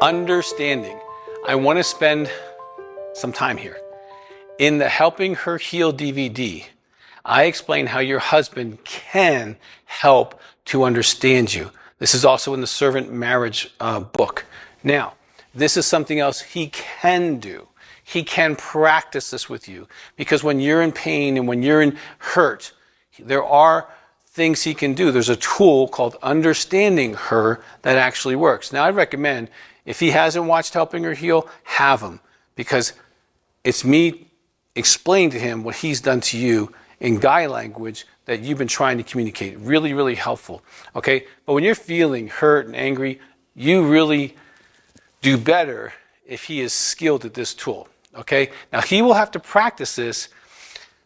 Understanding. I want to spend some time here. In the Helping Her Heal DVD, I explain how your husband can help to understand you. This is also in the Servant Marriage book. Now, this is something else he can do. He can practice this with you, because when you're in pain and when you're in hurt, there are things he can do. There's a tool called Understanding Her that actually works. Now, I recommend, if he hasn't watched Helping Her Heal, have him, because it's me explaining to him what he's done to you in guy language that you've been trying to communicate. Really, really helpful. Okay? But when you're feeling hurt and angry, you really do better if he is skilled at this tool. Okay? Now, he will have to practice this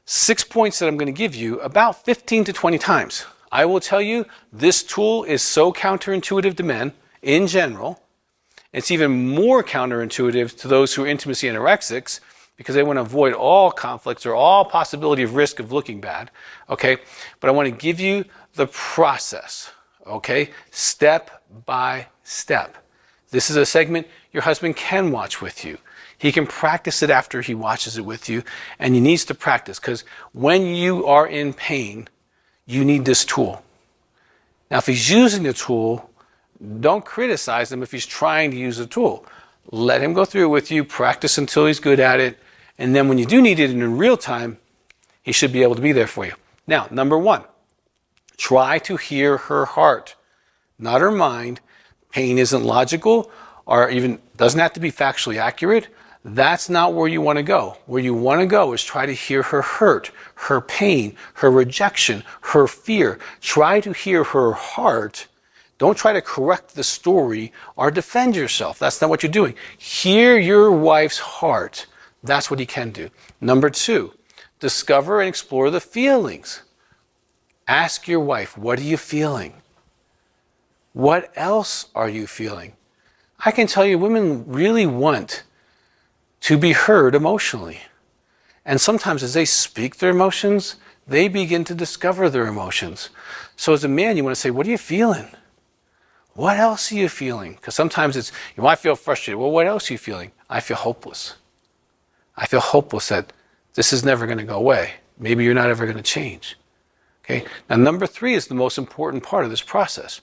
6 points that I'm going to give you about 15 to 20 times. I will tell you, this tool is so counterintuitive to men in general. It's even more counterintuitive to those who are intimacy anorexics, because they want to avoid all conflicts or all possibility of risk of looking bad. Okay? But I want to give you the process. Okay? Step by step. This is a segment your husband can watch with you. He can practice it after he watches it with you, and he needs to practice, because when you are in pain, you need this tool. Now, if he's using the tool, don't criticize him if he's trying to use the tool. Let him go through it with you, practice until he's good at it, and then when you do need it in real time, he should be able to be there for you. Now, number 1, try to hear her heart, not her mind. Pain isn't logical, or even doesn't have to be factually accurate. That's not where you want to go. Where you want to go is try to hear her hurt, her pain, her rejection, her fear. Try to hear her heart. Don't try to correct the story or defend yourself. That's not what you're doing. Hear your wife's heart. That's what he can do. Number 2, discover and explore the feelings. Ask your wife, what are you feeling? What else are you feeling? I can tell you, women really want to be heard emotionally. And sometimes as they speak their emotions, they begin to discover their emotions. So as a man, you want to say, what are you feeling? What else are you feeling? Because sometimes it's, I feel frustrated. Well, what else are you feeling? I feel hopeless. I feel hopeless that this is never going to go away. Maybe you're not ever going to change. Okay? Now, number 3 is the most important part of this process.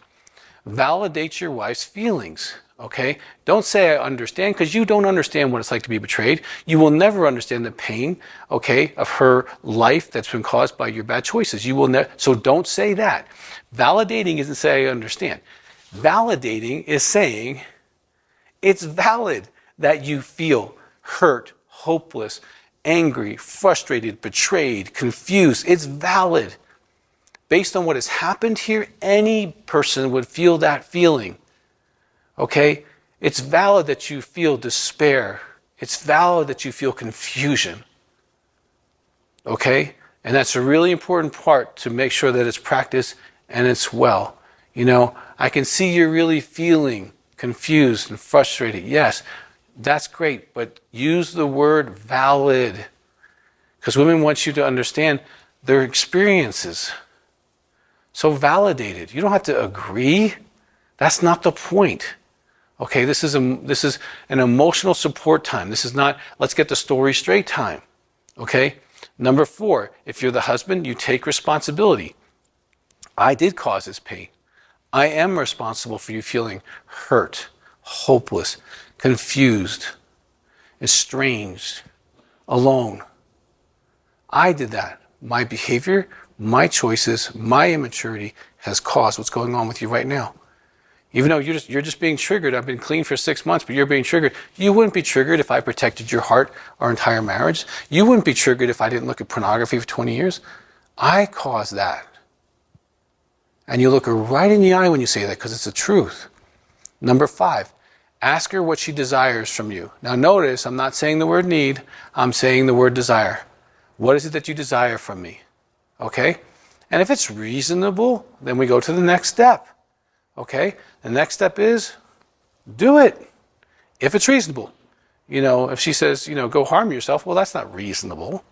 Validate your wife's feelings. Okay? Don't say I understand, because you don't understand what it's like to be betrayed. You will never understand the pain, okay, of her life that's been caused by your bad choices. You will never. So don't say that. Validating isn't saying I understand. Validating is saying it's valid that you feel hurt, hopeless, angry, frustrated, betrayed, confused. It's valid. Based on what has happened here, any person would feel that feeling. Okay? It's valid that you feel despair. It's valid that you feel confusion. Okay? And that's a really important part to make sure that it's practiced and it's well. I can see you're really feeling confused and frustrated. Yes, that's great, but use the word valid, because women want you to understand their experiences. So validate it. You don't have to agree. That's not the point. Okay, this is an emotional support time. This is not, let's get the story straight time. Okay? Number 4, if you're the husband, you take responsibility. I did cause this pain. I am responsible for you feeling hurt, hopeless, confused, estranged, alone. I did that. My behavior, my choices, my immaturity has caused what's going on with you right now. Even though you're just being triggered. I've been clean for 6 months, but you're being triggered. You wouldn't be triggered if I protected your heart our entire marriage. You wouldn't be triggered if I didn't look at pornography for 20 years. I caused that. And you look her right in the eye when you say that, because it's the truth. Number 5, ask her what she desires from you. Now notice, I'm not saying the word need, I'm saying the word desire. What is it that you desire from me? Okay? And if it's reasonable, then we go to the next step. Okay? The next step is, do it. If it's reasonable. If she says, go harm yourself, well, that's not reasonable.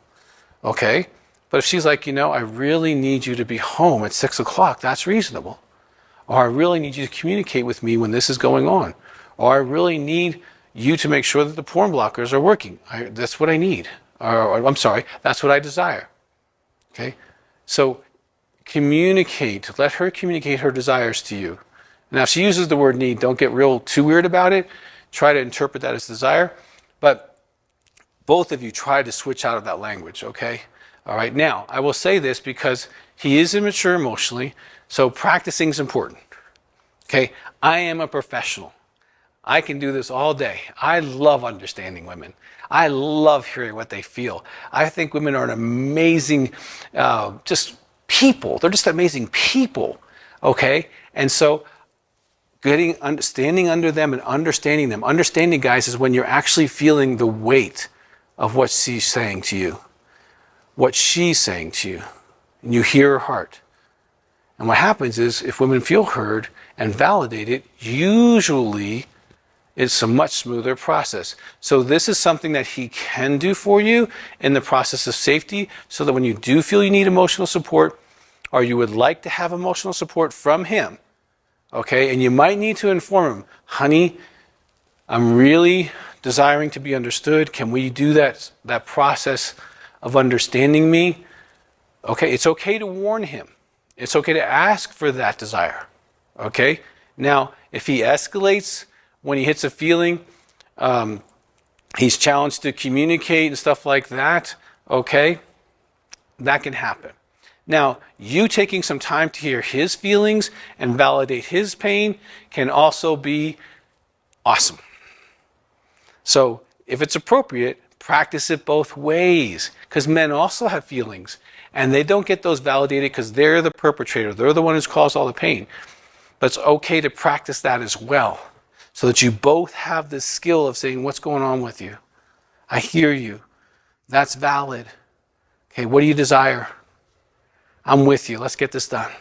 Okay? But if she's like, I really need you to be home at 6 o'clock, that's reasonable. Or I really need you to communicate with me when this is going on. Or I really need you to make sure that the porn blockers are working. That's what I need. Or I'm sorry, that's what I desire. Okay? So communicate. Let her communicate her desires to you. Now, if she uses the word need, don't get real too weird about it. Try to interpret that as desire. But both of you try to switch out of that language, okay? All right, now, I will say this because he is immature emotionally, so practicing is important. Okay, I am a professional. I can do this all day. I love understanding women. I love hearing what they feel. I think women are an amazing, just people. They're just amazing people, okay? And so standing under them and understanding them. Understanding, guys, is when you're actually feeling the weight of what she's saying to you, what she's saying to you, and you hear her heart. And what happens is, if women feel heard and validated, usually it's a much smoother process. So this is something that he can do for you in the process of safety, so that when you do feel you need emotional support, or you would like to have emotional support from him, okay, and you might need to inform him, honey, I'm really desiring to be understood. Can we do that process of understanding me? Okay, it's okay to warn him. It's okay to ask for that desire. Okay? Now, if he escalates when he hits a feeling, he's challenged to communicate and stuff like that, okay, that can happen. Now, you taking some time to hear his feelings and validate his pain can also be awesome. So if it's appropriate, practice it both ways, because men also have feelings and they don't get those validated because they're the perpetrator. They're the one who's caused all the pain. But it's okay to practice that as well, so that you both have this skill of saying, what's going on with you? I hear you. That's valid. Okay, what do you desire? I'm with you. Let's get this done.